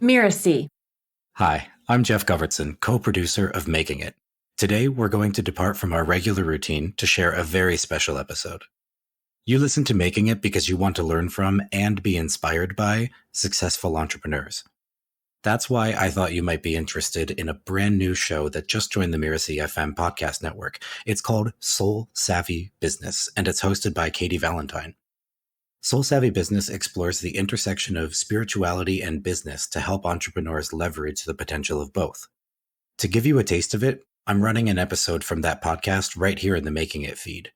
Mirasee. Hi, I'm Geoff Govertsen, co-producer of Making It. Today, we're going to depart from our regular routine to share a very special episode. You listen to Making It because you want to learn from and be inspired by successful entrepreneurs. That's why I thought you might be interested in a brand new show that just joined the Mirasee FM podcast network. It's called Soul Savvy Business, and it's hosted by Katy Valentine. Soul Savvy Business explores the intersection of spirituality and business to help entrepreneurs leverage the potential of both. To give you a taste of it, I'm running an episode from that podcast right here in the Making It feed.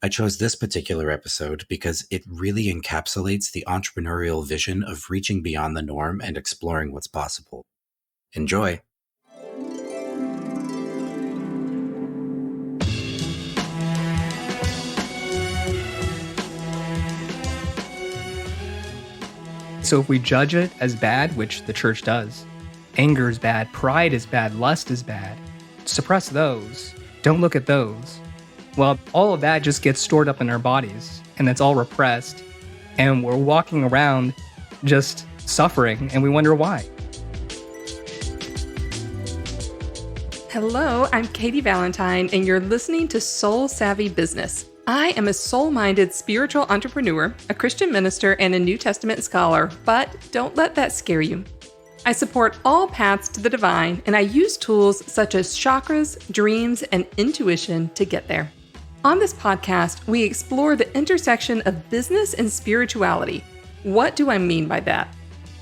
I chose this particular episode because it really encapsulates the entrepreneurial vision of reaching beyond the norm and exploring what's possible. Enjoy! So if we judge it as bad, which the church does, anger is bad, pride is bad, lust is bad, suppress those, don't look at those. Well, all of that just gets stored up in our bodies, and it's all repressed, and we're walking around just suffering, and we wonder why. Hello, I'm Katy Valentine, and you're listening to Soul Savvy Business. I am a soul-minded spiritual entrepreneur, a Christian minister, and a New Testament scholar, but don't let that scare you. I support all paths to the divine, and I use tools such as chakras, dreams, and intuition to get there. On this podcast, we explore the intersection of business and spirituality. What do I mean by that?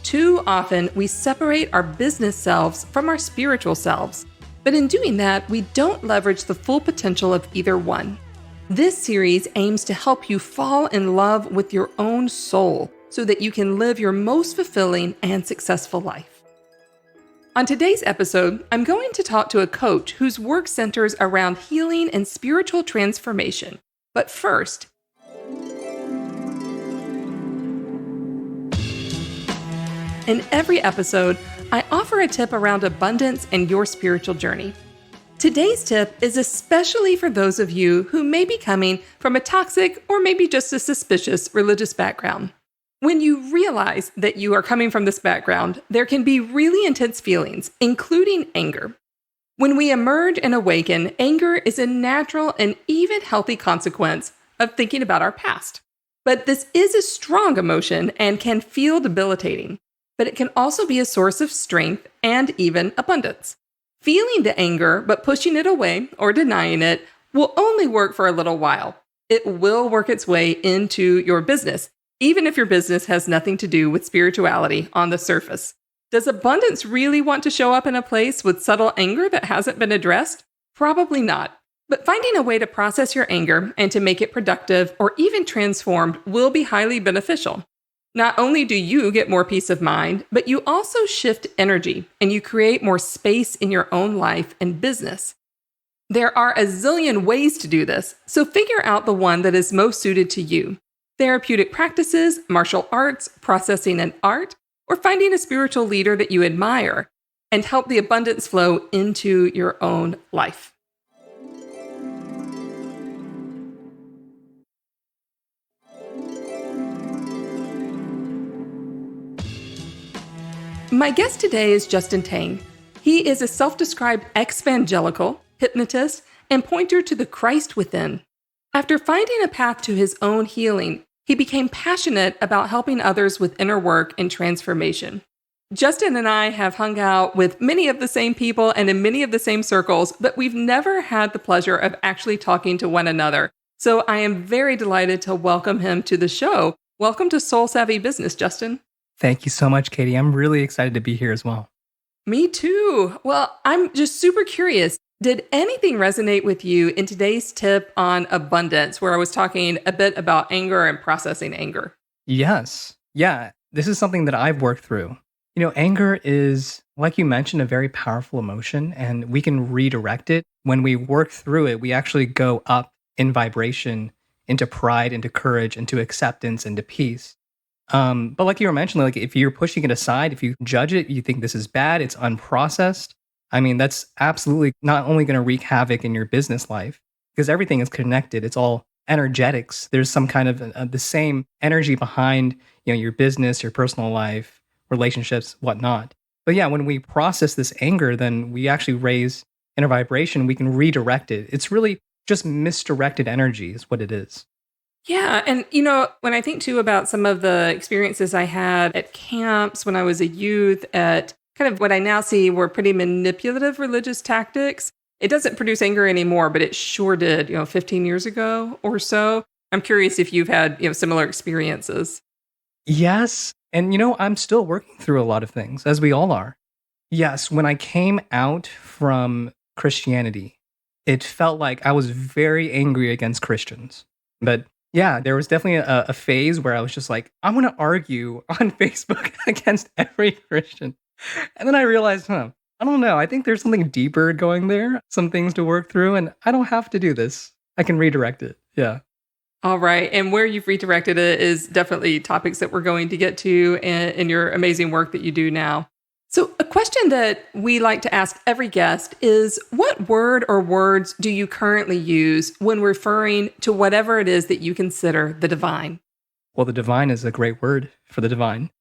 Too often, we separate our business selves from our spiritual selves, but in doing that, we don't leverage the full potential of either one. This series aims to help you fall in love with your own soul so that you can live your most fulfilling and successful life. On today's episode, I'm going to talk to a coach whose work centers around healing and spiritual transformation. But first, in every episode, I offer a tip around abundance and your spiritual journey. Today's tip is especially for those of you who may be coming from a toxic or maybe just a suspicious religious background. When you realize that you are coming from this background, there can be really intense feelings, including anger. When we emerge and awaken, anger is a natural and even healthy consequence of thinking about our past. But this is a strong emotion and can feel debilitating, but it can also be a source of strength and even abundance. Feeling the anger, but pushing it away or denying it will only work for a little while. It will work its way into your business, even if your business has nothing to do with spirituality on the surface. Does abundance really want to show up in a place with subtle anger that hasn't been addressed? Probably not. But finding a way to process your anger and to make it productive or even transformed will be highly beneficial. Not only do you get more peace of mind, but you also shift energy and you create more space in your own life and business. There are a zillion ways to do this, so figure out the one that is most suited to you. Therapeutic practices, martial arts, processing an art, or finding a spiritual leader that you admire and help the abundance flow into your own life. My guest today is Justin Tang. He is a self-described ex-vangelical, hypnotist, and pointer to the Christ within. After finding a path to his own healing, he became passionate about helping others with inner work and transformation. Justin and I have hung out with many of the same people and in many of the same circles, but we've never had the pleasure of actually talking to one another. So I am very delighted to welcome him to the show. Welcome to Soul Savvy Business, Justin. Thank you so much, Katy. I'm really excited to be here as well. Me too. Well, I'm just super curious. Did anything resonate with you in today's tip on abundance, where I was talking a bit about anger and processing anger? Yes. Yeah. This is something that I've worked through. Anger is, like you mentioned, a very powerful emotion, and we can redirect it. When we work through it, we actually go up in vibration into pride, into courage, into acceptance, into peace. But like you were mentioning, like if you're pushing it aside, if you judge it, you think this is bad, it's unprocessed. I mean, that's absolutely not only going to wreak havoc in your business life, because everything is connected. It's all energetics. There's some kind of the same energy behind, your business, your personal life, relationships, whatnot. But yeah, when we process this anger, then we actually raise inner vibration. We can redirect it. It's really just misdirected energy, is what it is. Yeah. And, when I think too about some of the experiences I had at camps when I was a youth, at kind of what I now see were pretty manipulative religious tactics, it doesn't produce anger anymore, but it sure did, 15 years ago or so. I'm curious if you've had, similar experiences. Yes. And, I'm still working through a lot of things, as we all are. Yes. When I came out from Christianity, it felt like I was very angry against Christians. But yeah, there was definitely a phase where I was just like, I'm going to argue on Facebook against every Christian. And then I realized, I don't know. I think there's something deeper going there, some things to work through, and I don't have to do this. I can redirect it. Yeah. All right. And where you've redirected it is definitely topics that we're going to get to in your amazing work that you do now. So a question that we like to ask every guest is, what word or words do you currently use when referring to whatever it is that you consider the divine? Well, the divine is a great word for the divine.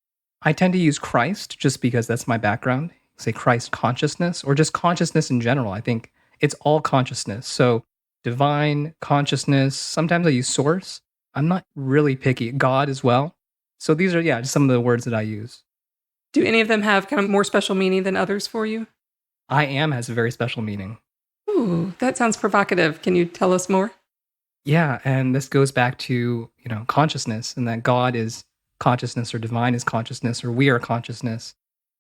I tend to use Christ just because that's my background. Say Christ consciousness or just consciousness in general. I think it's all consciousness. So divine consciousness. Sometimes I use source. I'm not really picky. God as well. So these are, just some of the words that I use. Do any of them have kind of more special meaning than others for you? I am has a very special meaning. Ooh, that sounds provocative. Can you tell us more? Yeah, and this goes back to, consciousness, and that God is consciousness or divine is consciousness or we are consciousness.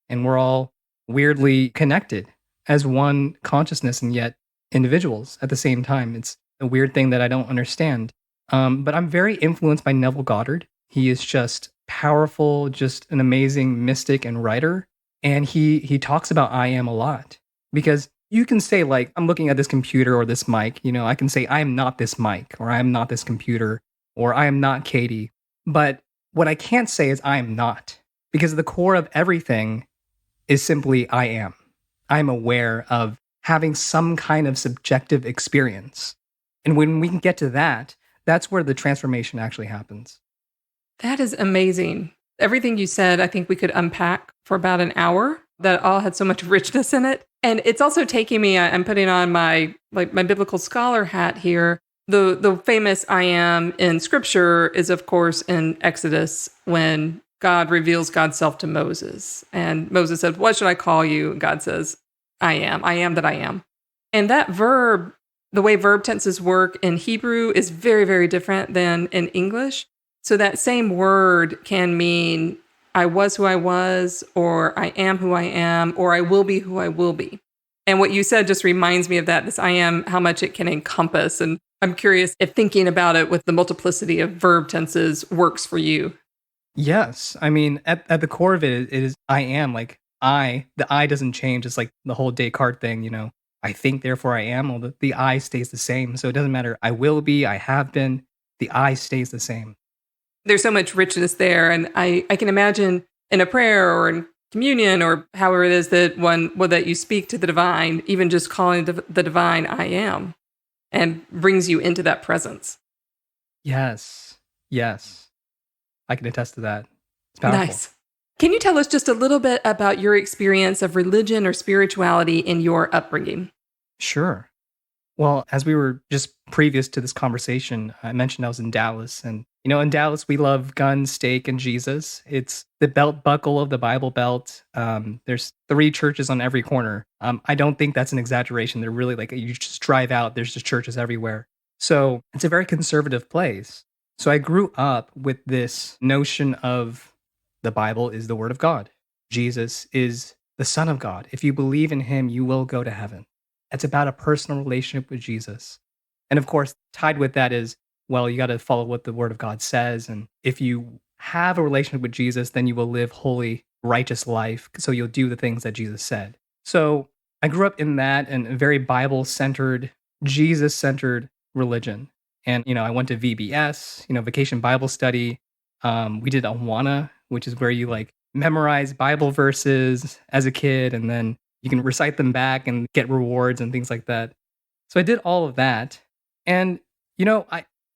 And we're all weirdly connected as one consciousness and yet individuals at the same time. It's a weird thing that I don't understand. But I'm very influenced by Neville Goddard. He is just powerful, just an amazing mystic and writer. And he talks about I am a lot, because you can say, like, I'm looking at this computer or this mic, I can say I am not this mic, or I am not this computer, or I am not Katy. But what I can't say is I am not, because the core of everything is simply I am. I'm aware of having some kind of subjective experience. And when we can get to that, that's where the transformation actually happens. That is amazing. Everything you said, I think we could unpack for about an hour. That all had so much richness in it. And it's also taking me, I'm putting on my biblical scholar hat here. The famous I am in scripture is, of course, in Exodus, when God reveals God's self to Moses. And Moses said, "What should I call you?" And God says, I am that I am. And that verb, the way verb tenses work in Hebrew is very, very different than in English. So that same word can mean I was who I was, or I am who I am, or I will be who I will be. And what you said just reminds me of that, this I am, how much it can encompass. And I'm curious if thinking about it with the multiplicity of verb tenses works for you. Yes. I mean, at the core of it is I am, like the I doesn't change. It's like the whole Descartes thing, I think, therefore I am. Well, the I stays the same. So it doesn't matter. I will be, I have been, the I stays the same. There's so much richness there. And I can imagine in a prayer or in communion or however it is that that you speak to the divine, even just calling the divine I am, and brings you into that presence. Yes. I can attest to that. It's powerful. Nice. Can you tell us just a little bit about your experience of religion or spirituality in your upbringing? Sure. Well, as we were just previous to this conversation, I mentioned I was in Dallas. And, in Dallas, we love guns, steak, and Jesus. It's the belt buckle of the Bible Belt. There's 3 churches on every corner. I don't think that's an exaggeration. They're really like, you just drive out, there's just churches everywhere. So it's a very conservative place. So I grew up with this notion of the Bible is the Word of God. Jesus is the Son of God. If you believe in him, you will go to heaven. It's about a personal relationship with Jesus. And of course, tied with that is, well, you got to follow what the Word of God says. And if you have a relationship with Jesus, then you will live holy, righteous life. So you'll do the things that Jesus said. So I grew up in that and a very Bible-centered, Jesus-centered religion. And, I went to VBS, Vacation Bible Study. We did Awana, which is where you memorize Bible verses as a kid, and then you can recite them back and get rewards and things like that. So I did all of that. And,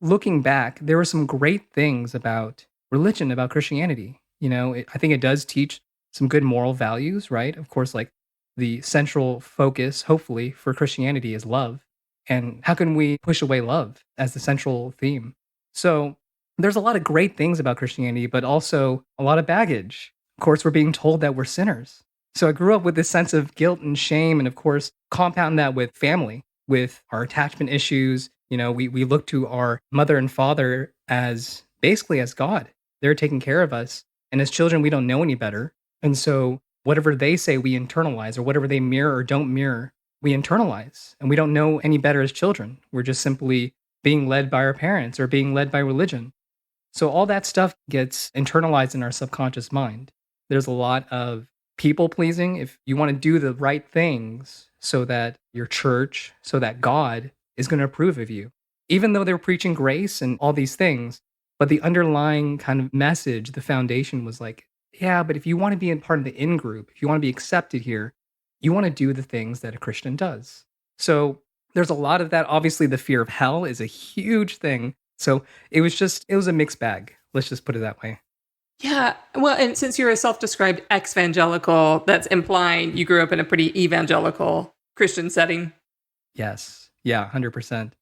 looking back, there were some great things about religion, about Christianity. I think it does teach some good moral values, right? Of course, like the central focus, hopefully, for Christianity is love. And how can we push away love as the central theme? So there's a lot of great things about Christianity, but also a lot of baggage. Of course, we're being told that we're sinners. So I grew up with this sense of guilt and shame, and of course, compound that with family, with our attachment issues. We look to our mother and father as basically as God. They're taking care of us. And as children, we don't know any better. And so whatever they say, we internalize, or whatever they mirror or don't mirror, we internalize. And we don't know any better as children. We're just simply being led by our parents or being led by religion. So all that stuff gets internalized in our subconscious mind. There's a lot of people pleasing. If you want to do the right things so that your church, so that God is going to approve of you, even though they're preaching grace and all these things, but the underlying kind of message, the foundation was like, yeah, but if you want to be a part of the in group, if you want to be accepted here, you want to do the things that a Christian does. So there's a lot of that. Obviously, the fear of hell is a huge thing. So it was a mixed bag. Let's just put it that way. Yeah. Well, and since you're a self-described ex-vangelical, that's implying you grew up in a pretty evangelical Christian setting. Yes. Yeah, 100%.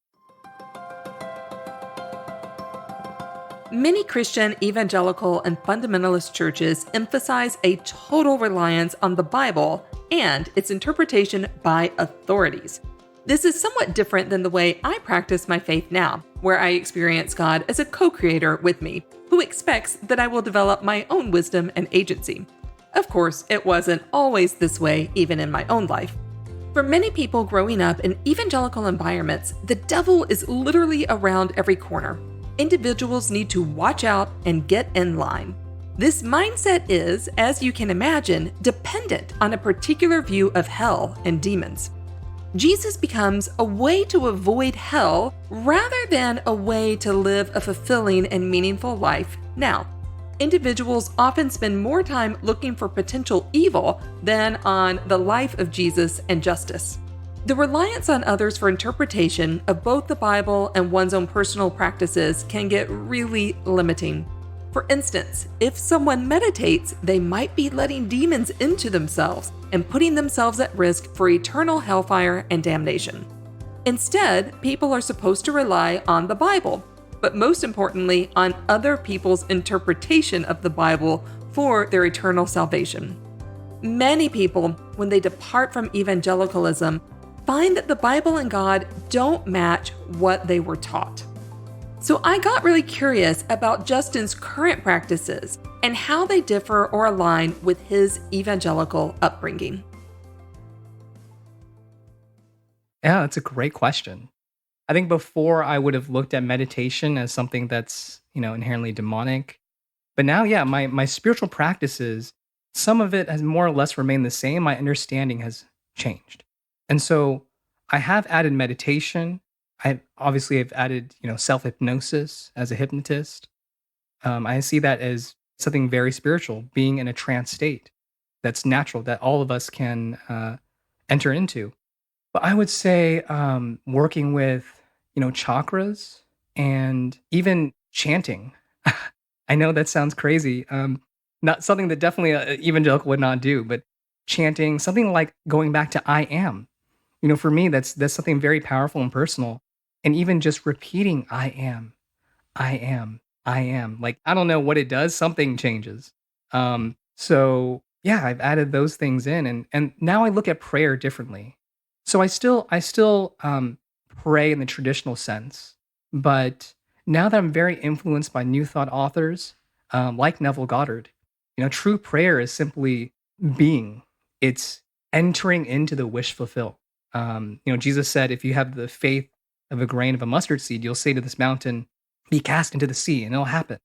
Many Christian, evangelical, and fundamentalist churches emphasize a total reliance on the Bible and its interpretation by authorities. This is somewhat different than the way I practice my faith now, where I experience God as a co-creator with me, who expects that I will develop my own wisdom and agency. Of course, it wasn't always this way, even in my own life. For many people growing up in evangelical environments, the devil is literally around every corner. Individuals need to watch out and get in line. This mindset is, as you can imagine, dependent on a particular view of hell and demons. Jesus becomes a way to avoid hell rather than a way to live a fulfilling and meaningful life now. Individuals often spend more time looking for potential evil than on the life of Jesus and justice. The reliance on others for interpretation of both the Bible and one's own personal practices can get really limiting. For instance, if someone meditates, they might be letting demons into themselves and putting themselves at risk for eternal hellfire and damnation. Instead, people are supposed to rely on the Bible, but most importantly, on other people's interpretation of the Bible for their eternal salvation. Many people, when they depart from evangelicalism, find that the Bible and God don't match what they were taught. So I got really curious about Justin's current practices and how they differ or align with his evangelical upbringing. Yeah, that's a great question. I think before I would have looked at meditation as something that's, inherently demonic. But now, yeah, my spiritual practices, some of it has more or less remained the same. My understanding has changed. And so I have added meditation. I obviously have added, self-hypnosis as a hypnotist. I see that as something very spiritual, being in a trance state that's natural, that all of us can enter into. But I would say working with, chakras and even chanting. I know that sounds crazy. Not something that definitely an evangelical would not do, but chanting, something like going back to I am. For me, that's something very powerful and personal. And even just repeating, I am, I am, I am. Like, I don't know what it does. Something changes. So yeah, I've added those things in. And now I look at prayer differently. So I still pray in the traditional sense. But now that I'm very influenced by New Thought authors like Neville Goddard, true prayer is simply being. It's entering into the wish fulfill. Jesus said, if you have the faith of a grain of a mustard seed, you'll say to this mountain, be cast into the sea, and it'll happen.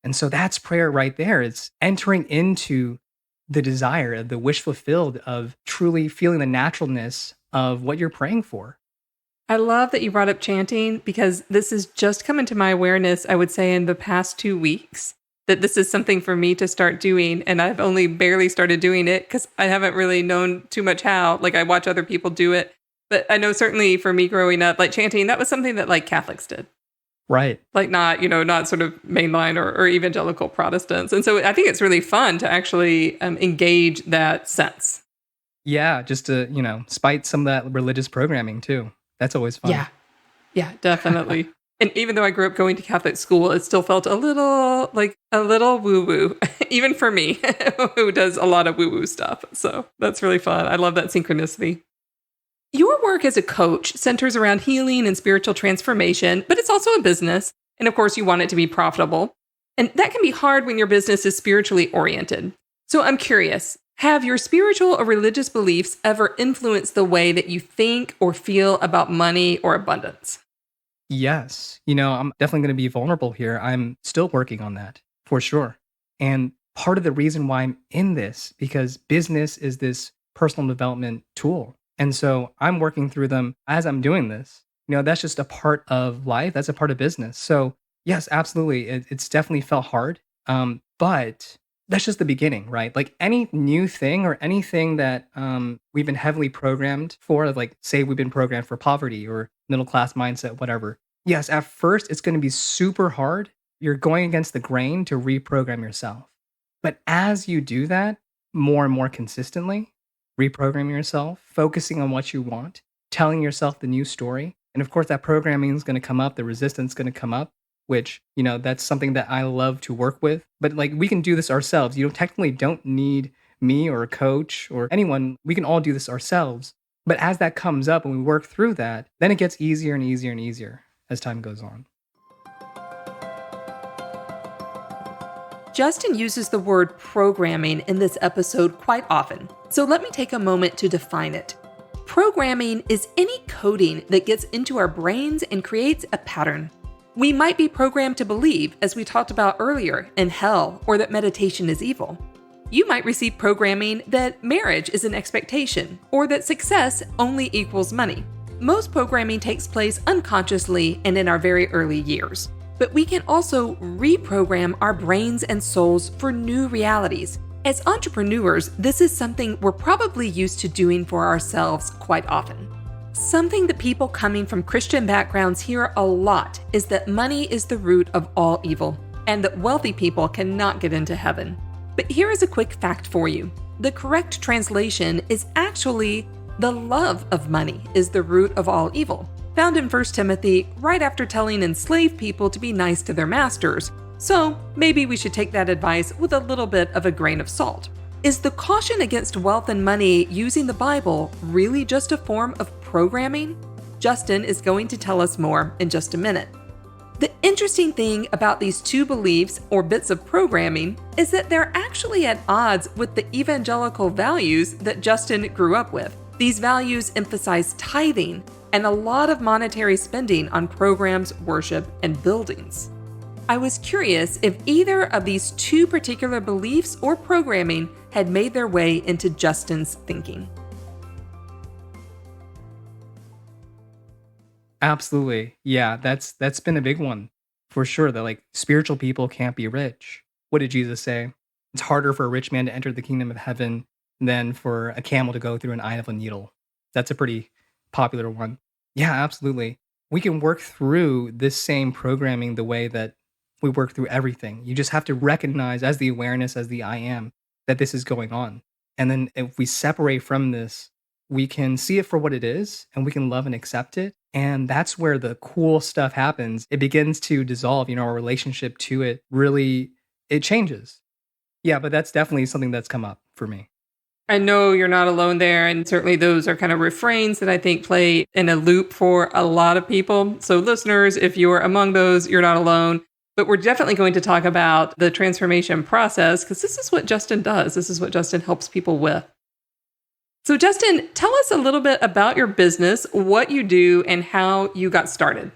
And so that's prayer right there. It's entering into the desire of the wish fulfilled of truly feeling the naturalness of what you're praying for. I love that you brought up chanting because this has just come into my awareness, I would say, in the past 2 weeks, that this is something for me to start doing. And I've only barely started doing it because I haven't really known too much how. Like, I watch other people do it. But I know certainly for me growing up, like chanting, that was something that like Catholics did. Right. Like not sort of mainline or evangelical Protestants. And so I think it's really fun to actually engage that sense. Yeah, just to, spite some of that religious programming too. That's always fun. Yeah, definitely. And even though I grew up going to Catholic school, it still felt a little woo-woo, even for me, who does a lot of woo-woo stuff. So that's really fun. I love that synchronicity. Your work as a coach centers around healing and spiritual transformation, but it's also a business. And of course, you want it to be profitable. And that can be hard when your business is spiritually oriented. So I'm curious, have your spiritual or religious beliefs ever influenced the way that you think or feel about money or abundance? Yes. I'm definitely going to be vulnerable here. I'm still working on that for sure. And part of the reason why I'm in this, because business is this personal development tool. And so I'm working through them as I'm doing this. That's just a part of life. That's a part of business. So yes, absolutely. It's definitely felt hard. But that's just the beginning, right? Like any new thing or anything that we've been heavily programmed for, like say we've been programmed for poverty or middle class mindset, whatever. Yes, at first it's going to be super hard. You're going against the grain to reprogram yourself. But as you do that more and more consistently, reprogram yourself, focusing on what you want, telling yourself the new story. And of course, that programming is going to come up, the resistance is going to come up, which, that's something that I love to work with. But like we can do this ourselves. You technically don't need me or a coach or anyone. We can all do this ourselves. But as that comes up and we work through that, then it gets easier and easier and easier as time goes on. Justin uses the word programming in this episode quite often, so let me take a moment to define it. Programming is any coding that gets into our brains and creates a pattern. We might be programmed to believe, as we talked about earlier, in hell or that meditation is evil. You might receive programming that marriage is an expectation or that success only equals money. Most programming takes place unconsciously and in our very early years. But we can also reprogram our brains and souls for new realities. As entrepreneurs, this is something we're probably used to doing for ourselves quite often. Something that people coming from Christian backgrounds hear a lot is that money is the root of all evil, and that wealthy people cannot get into heaven. But here is a quick fact for you. The correct translation is actually the love of money is the root of all evil, found in 1 Timothy right after telling enslaved people to be nice to their masters. So maybe we should take that advice with a little bit of a grain of salt. Is the caution against wealth and money using the Bible really just a form of programming? Justin is going to tell us more in just a minute. The interesting thing about these two beliefs or bits of programming is that they're actually at odds with the evangelical values that Justin grew up with. These values emphasize tithing and a lot of monetary spending on programs, worship, and buildings. I was curious if either of these two particular beliefs or programming had made their way into Justin's thinking. Absolutely. Yeah, that's been a big one for sure. That like spiritual people can't be rich. What did Jesus say? It's harder for a rich man to enter the kingdom of heaven than for a camel to go through an eye of a needle. That's a pretty popular one. Yeah, absolutely. We can work through this same programming the way that we work through everything. You just have to recognize as the awareness, as the I am, that this is going on. And then if we separate from this, we can see it for what it is and we can love and accept it. And that's where the cool stuff happens. It begins to dissolve, our relationship to it really, it changes. Yeah, but that's definitely something that's come up for me. I know you're not alone there, and certainly those are kind of refrains that I think play in a loop for a lot of people. So listeners, if you're among those, you're not alone. But we're definitely going to talk about the transformation process because this is what Justin does. This is what Justin helps people with. So Justin, tell us a little bit about your business, what you do, and how you got started.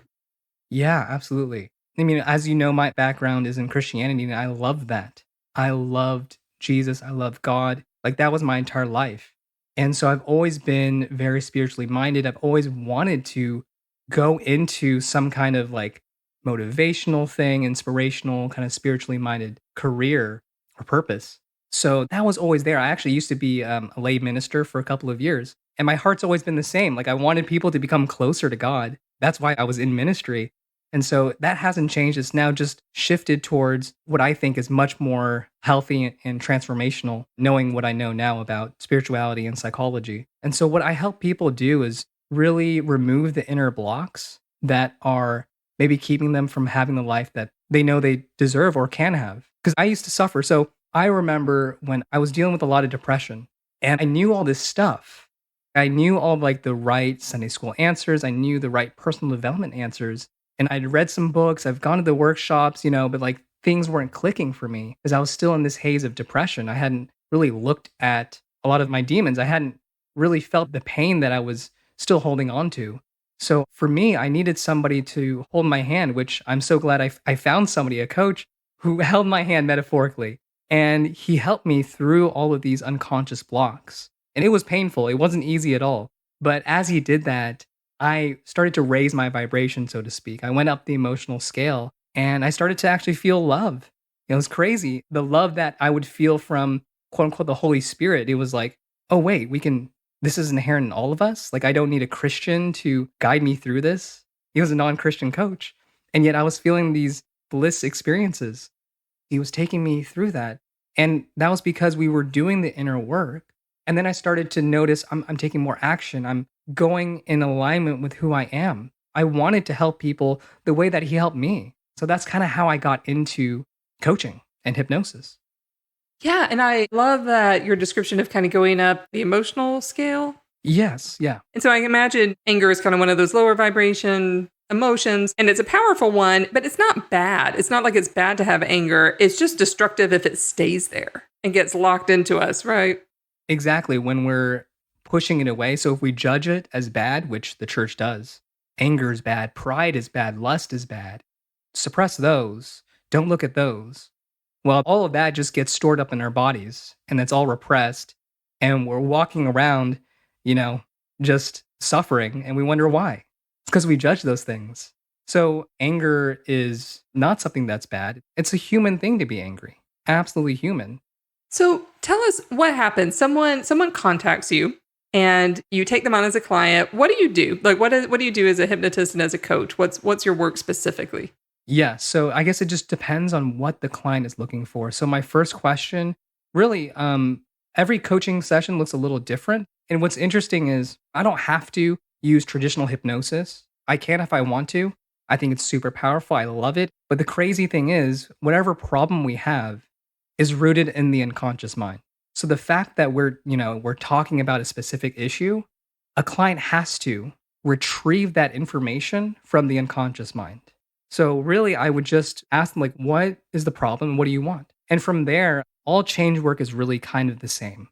Yeah, absolutely. I mean, as you know, my background is in Christianity, and I love that. I loved Jesus. I loved God. Like that was my entire life. And so I've always been very spiritually minded. I've always wanted to go into some kind of like motivational thing, inspirational, kind of spiritually minded career or purpose. So that was always there. I actually used to be a lay minister for a couple of years. And my heart's always been the same. Like I wanted people to become closer to God. That's why I was in ministry. And so that hasn't changed. It's now just shifted towards what I think is much more healthy and transformational, knowing what I know now about spirituality and psychology. And so what I help people do is really remove the inner blocks that are maybe keeping them from having the life that they know they deserve or can have. Because I used to suffer. So I remember when I was dealing with a lot of depression and I knew all this stuff. I knew all like the right Sunday school answers. I knew the right personal development answers. And I'd read some books. I've gone to the workshops, but like things weren't clicking for me because I was still in this haze of depression. I hadn't really looked at a lot of my demons. I hadn't really felt the pain that I was still holding on to. So for me, I needed somebody to hold my hand, which I'm so glad I found somebody, a coach who held my hand metaphorically. And he helped me through all of these unconscious blocks. And it was painful. It wasn't easy at all. But as he did that, I started to raise my vibration, so to speak. I went up the emotional scale and I started to actually feel love. It was crazy. The love that I would feel from quote unquote the Holy Spirit. It was like, oh, wait, this is inherent in all of us. Like, I don't need a Christian to guide me through this. He was a non-Christian coach. And yet I was feeling these bliss experiences. He was taking me through that. And that was because we were doing the inner work. And then I started to notice I'm taking more action. I'm going in alignment with who I am. I wanted to help people the way that he helped me. So that's kind of how I got into coaching and hypnosis. Yeah, and I love that your description of kind of going up the emotional scale. Yes, yeah. And so I imagine anger is kind of one of those lower vibration emotions, and it's a powerful one, but it's not bad. It's not like it's bad to have anger. It's just destructive if it stays there and gets locked into us, right? Exactly. When we're pushing it away. So if we judge it as bad, which the church does, anger is bad, pride is bad, lust is bad, suppress those. Don't look at those. Well, all of that just gets stored up in our bodies and it's all repressed. And we're walking around, just suffering. And we wonder why. It's because we judge those things. So anger is not something that's bad. It's a human thing to be angry. Absolutely human. So tell us what happens. Someone contacts you and you take them on as a client. What do you do? Like, what do you do as a hypnotist and as a coach? What's your work specifically? Yeah, so I guess it just depends on what the client is looking for. So my first question, really, every coaching session looks a little different. And what's interesting is I don't have to use traditional hypnosis. I can if I want to. I think it's super powerful. I love it. But the crazy thing is, whatever problem we have is rooted in the unconscious mind. So the fact that we're talking about a specific issue, a client has to retrieve that information from the unconscious mind. So really, I would just ask them, like, what is the problem and what do you want? And from there, all change work is really kind of the same.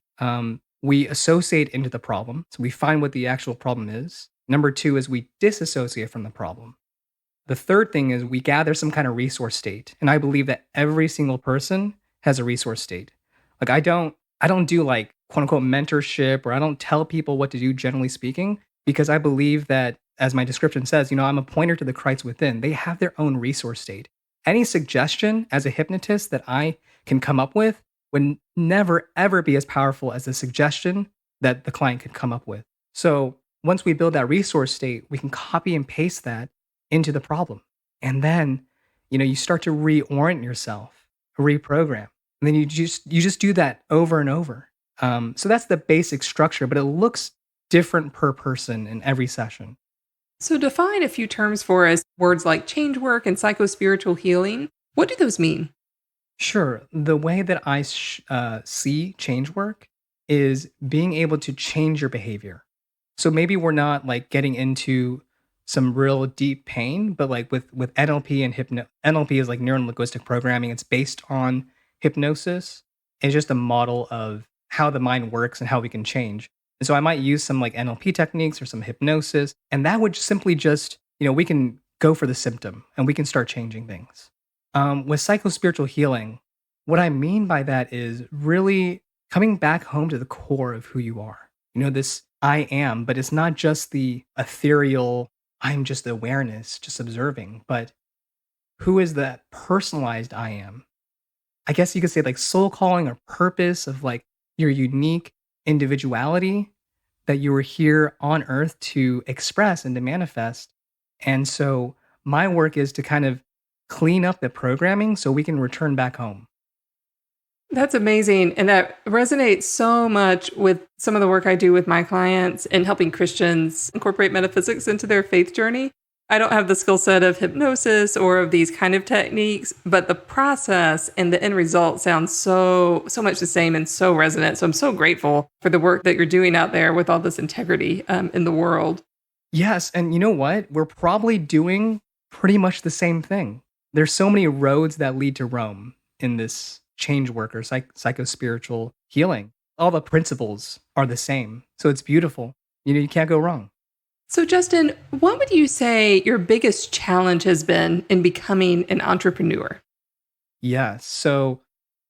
We associate into the problem. So we find what the actual problem is. Number two is we disassociate from the problem. The third thing is we gather some kind of resource state. And I believe that every single person has a resource state. Like I don't do like quote unquote mentorship, or I don't tell people what to do, generally speaking, because I believe that, as my description says, I'm a pointer to the Christ within. They have their own resource state. Any suggestion as a hypnotist that I can come up with would never, ever be as powerful as the suggestion that the client could come up with. So once we build that resource state, we can copy and paste that into the problem. And then, you start to reorient yourself, reprogram. And then you just do that over and over. So that's the basic structure, but it looks different per person in every session. So define a few terms for us, words like change work and psychospiritual healing. What do those mean? Sure. The way that I see change work is being able to change your behavior. So maybe we're not like getting into some real deep pain, but like with NLP and NLP is like neuro-linguistic programming. It's based on hypnosis. It's just a model of how the mind works and how we can change. And so I might use some like NLP techniques or some hypnosis, and that would simply just, we can go for the symptom and we can start changing things. With psychospiritual healing, what I mean by that is really coming back home to the core of who you are. This I am, but it's not just the ethereal, I'm just awareness, just observing, but who is that personalized I am? I guess you could say like soul calling or purpose of like your unique individuality that you were here on earth to express and to manifest. And so my work is to kind of clean up the programming so we can return back home. That's amazing. And that resonates so much with some of the work I do with my clients in helping Christians incorporate metaphysics into their faith journey. I don't have the skill set of hypnosis or of these kind of techniques, but the process and the end result sounds so much the same and so resonant. So I'm so grateful for the work that you're doing out there with all this integrity in the world. Yes, and you know what? We're probably doing pretty much the same thing. There's so many roads that lead to Rome in this change work or psycho-spiritual healing. All the principles are the same. So it's beautiful. You can't go wrong. So Justin, what would you say your biggest challenge has been in becoming an entrepreneur? Yeah, so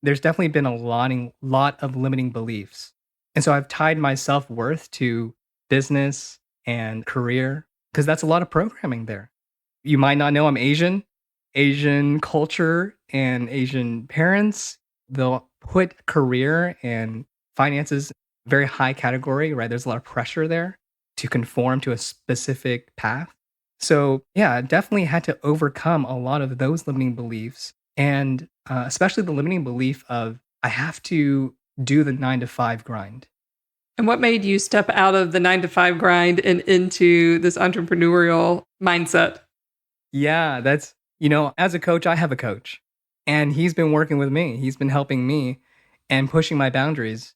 there's definitely been a lot of limiting beliefs. And so I've tied my self-worth to business and career because that's a lot of programming there. You might not know I'm Asian culture and Asian parents, they'll put career and finances very high category, right? There's a lot of pressure there to conform to a specific path. So yeah, I definitely had to overcome a lot of those limiting beliefs and especially the limiting belief of I have to do the 9 to 5 grind. And what made you step out of the 9 to 5 grind and into this entrepreneurial mindset? Yeah, that's, as a coach, I have a coach and he's been working with me. He's been helping me and pushing my boundaries.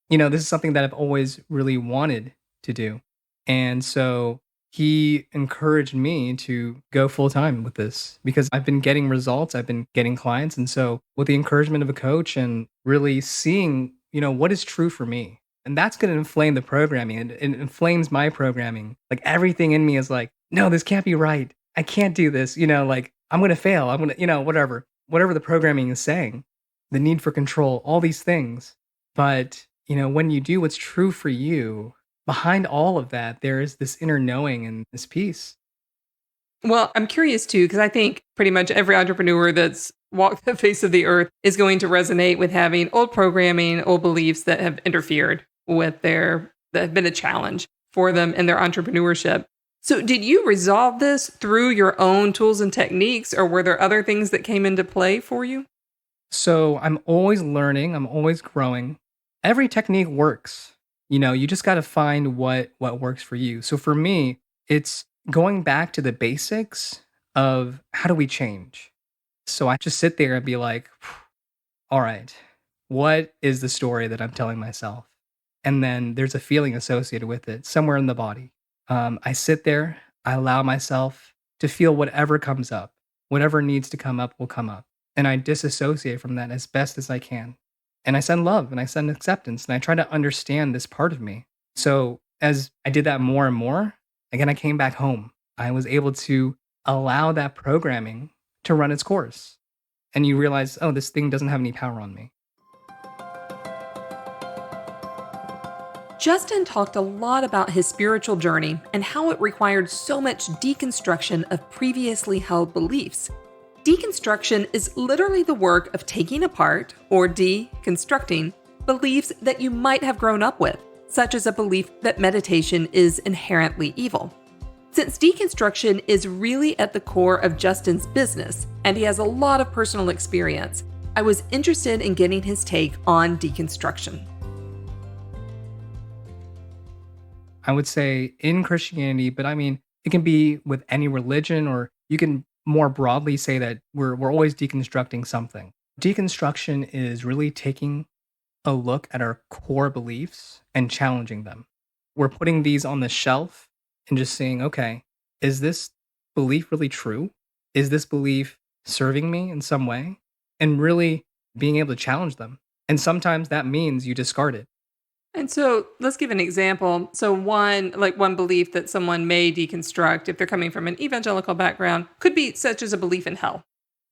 This is something that I've always really wanted to do. And so he encouraged me to go full time with this because I've been getting results. I've been getting clients. And so with the encouragement of a coach and really seeing, what is true for me. And that's going to inflame the programming. And it inflames my programming. Like everything in me is like, no, this can't be right. I can't do this. Like I'm going to fail. I'm going to, whatever the programming is saying, the need for control, all these things. But, when you do what's true for you, behind all of that, there is this inner knowing and this peace. Well, I'm curious too, because I think pretty much every entrepreneur that's walked the face of the earth is going to resonate with having old programming, old beliefs that have interfered with that have been a challenge for them in their entrepreneurship. So did you resolve this through your own tools and techniques, or were there other things that came into play for you? So I'm always learning. I'm always growing. Every technique works. You just got to find what works for you. So for me, it's going back to the basics of how do we change? So I just sit there and be like, all right, what is the story that I'm telling myself? And then there's a feeling associated with it somewhere in the body. I sit there, I allow myself to feel whatever comes up. Whatever needs to come up will come up. And I disassociate from that as best as I can. And I send love and I send acceptance and I try to understand this part of me. So as I did that more and more, again, I came back home. I was able to allow that programming to run its course. And you realize, oh, this thing doesn't have any power on me. Justin talked a lot about his spiritual journey and how it required so much deconstruction of previously held beliefs. Deconstruction is literally the work of taking apart, or deconstructing, beliefs that you might have grown up with, such as a belief that meditation is inherently evil. Since deconstruction is really at the core of Justin's business, and he has a lot of personal experience, I was interested in getting his take on deconstruction. I would say in Christianity, but I mean, it can be with any religion, or you can more broadly say that we're always deconstructing something. Deconstruction is really taking a look at our core beliefs and challenging them. We're putting these on the shelf and just saying, okay, is this belief really true? Is this belief serving me in some way? And really being able to challenge them. And sometimes that means you discard it. And so let's give an example. So one belief that someone may deconstruct if they're coming from an evangelical background could be such as a belief in hell.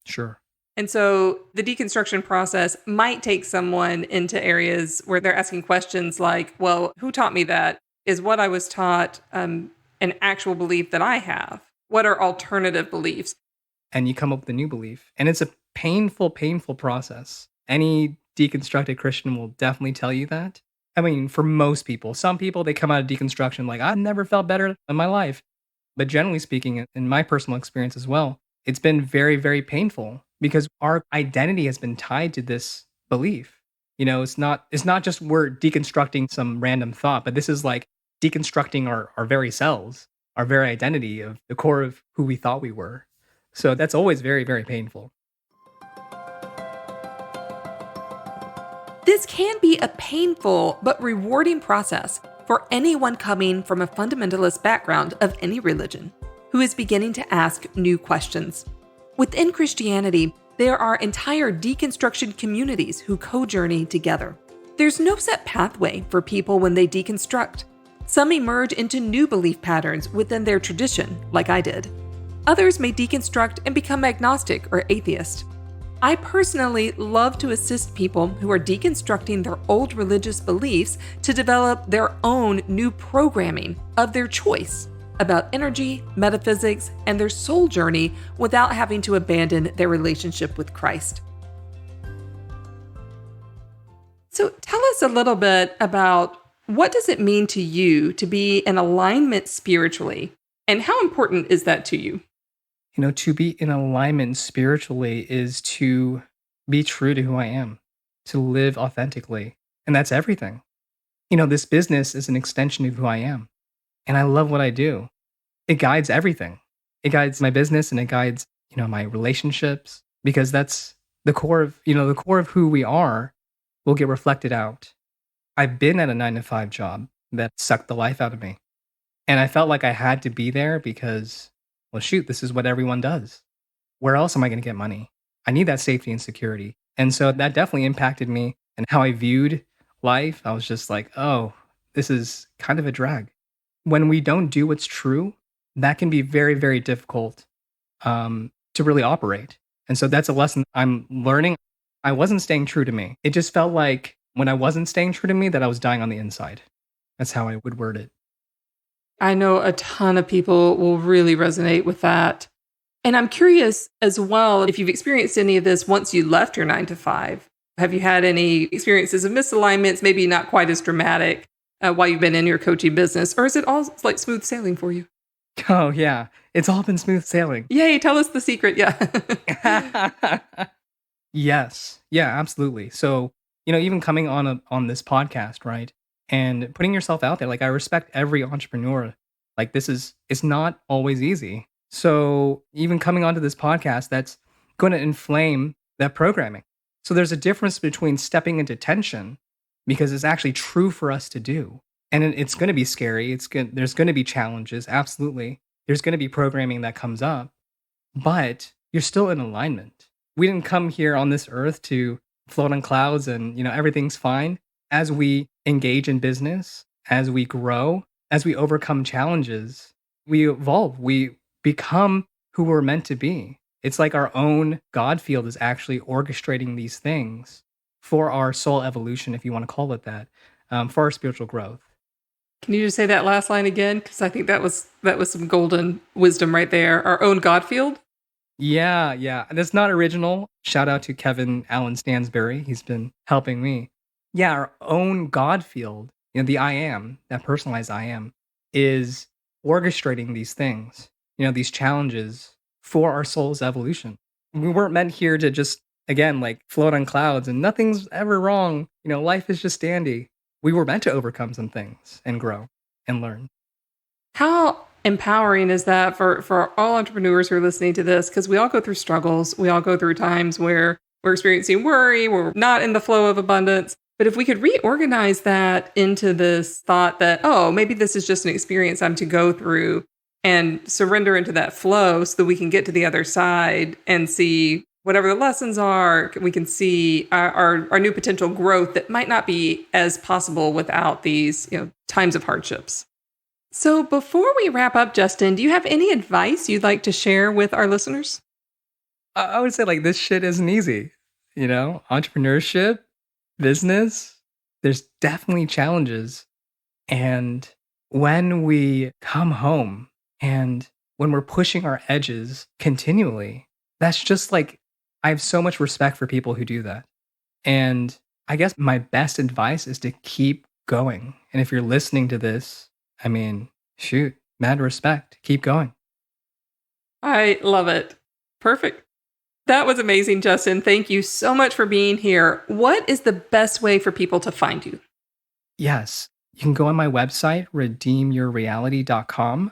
Sure. And so the deconstruction process might take someone into areas where they're asking questions like, well, who taught me that? Is what I was taught an actual belief that I have? What are alternative beliefs? And you come up with a new belief. And it's a painful process. Any deconstructed Christian will definitely tell you that. I mean, for most people, some people, they come out of deconstruction like, I've never felt better in my life. But generally speaking, in my personal experience as well, it's been very, very painful because our identity has been tied to this belief. It's not just we're deconstructing some random thought, but this is like deconstructing our very selves, our very identity of the core of who we thought we were. So that's always very, very painful. This can be a painful but rewarding process for anyone coming from a fundamentalist background of any religion who is beginning to ask new questions. Within Christianity, there are entire deconstruction communities who co-journey together. There's no set pathway for people when they deconstruct. Some emerge into new belief patterns within their tradition, like I did. Others may deconstruct and become agnostic or atheist. I personally love to assist people who are deconstructing their old religious beliefs to develop their own new programming of their choice about energy, metaphysics, and their soul journey without having to abandon their relationship with Christ. So tell us a little bit about what does it mean to you to be in alignment spiritually, and how important is that to you? To be in alignment spiritually is to be true to who I am, to live authentically. And that's everything. This business is an extension of who I am. And I love what I do. It guides everything. It guides my business and it guides, my relationships, because that's the core of, the core of who we are will get reflected out. I've been at a 9-to-5 job that sucked the life out of me. And I felt like I had to be there because, well, shoot, this is what everyone does. Where else am I going to get money? I need that safety and security. And so that definitely impacted me and how I viewed life. I was just like, oh, this is kind of a drag. When we don't do what's true, that can be very, very difficult to really operate. And so that's a lesson I'm learning. I wasn't staying true to me. It just felt like when I wasn't staying true to me, that I was dying on the inside. That's how I would word it. I know a ton of people will really resonate with that. And I'm curious as well if you've experienced any of this once you left your 9-to-5. Have you had any experiences of misalignments, maybe not quite as dramatic while you've been in your coaching business? Or is it all like smooth sailing for you? Oh, yeah. It's all been smooth sailing. Yay, tell us the secret. Yeah. Yes. Yeah, absolutely. So, even coming on this podcast, right? And putting yourself out there, like I respect every entrepreneur. Like it's not always easy. So even coming onto this podcast, that's going to inflame that programming. So there's a difference between stepping into tension because it's actually true for us to do. And it's going to be scary. There's going to be challenges. Absolutely. There's going to be programming that comes up, but you're still in alignment. We didn't come here on this earth to float on clouds and, everything's fine. As we engage in business, as we grow, as we overcome challenges, we evolve. We become who we're meant to be. It's like our own God field is actually orchestrating these things for our soul evolution, if you want to call it that, for our spiritual growth. Can you just say that last line again? Because I think that was some golden wisdom right there. Our own God field? Yeah. And it's not original. Shout out to Kevin Allen Stansberry. He's been helping me. Yeah, our own God field, the I am, that personalized I am, is orchestrating these things, these challenges for our soul's evolution. We weren't meant here to just, again, like float on clouds and nothing's ever wrong. Life is just dandy. We were meant to overcome some things and grow and learn. How empowering is that for all entrepreneurs who are listening to this? Because we all go through struggles. We all go through times where we're experiencing worry, we're not in the flow of abundance. But if we could reorganize that into this thought that, oh, maybe this is just an experience I'm to go through and surrender into that flow so that we can get to the other side and see whatever the lessons are, we can see our new potential growth that might not be as possible without these times of hardships. So before we wrap up, Justin, do you have any advice you'd like to share with our listeners? I would say this shit isn't easy. Entrepreneurship, business, there's definitely challenges. And when we come home and when we're pushing our edges continually, that's just I have so much respect for people who do that. And I guess my best advice is to keep going. And if you're listening to this, shoot, Mad respect. Keep going. I love it. Perfect. That was amazing, Justin. Thank you so much for being here. What is the best way for people to find you? Yes, you can go on my website, redeemyourreality.com,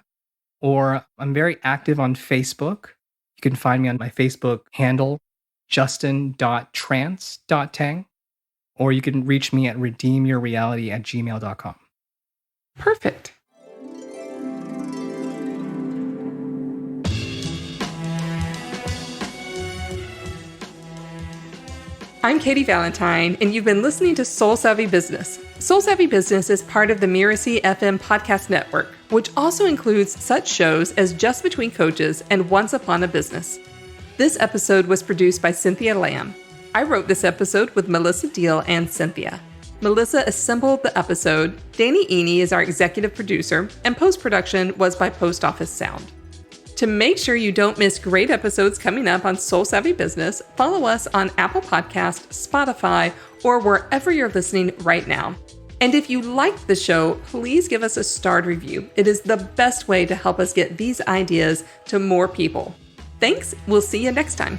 or I'm very active on Facebook. You can find me on my Facebook handle, justin.trans.tang, or you can reach me at redeemyourreality@gmail.com. Perfect. I'm Katy Valentine, and you've been listening to Soul Savvy Business. Soul Savvy Business is part of the Mirasee FM podcast network, which also includes such shows as Just Between Coaches and Once Upon a Business. This episode was produced by Cynthia Lamb. I wrote this episode with Melissa Deal and Cynthia. Melissa assembled the episode, Danny Eny is our executive producer, and post-production was by Post Office Sound. To make sure you don't miss great episodes coming up on Soul Savvy Business, follow us on Apple Podcasts, Spotify, or wherever you're listening right now. And if you liked the show, please give us a starred review. It is the best way to help us get these ideas to more people. Thanks. We'll see you next time.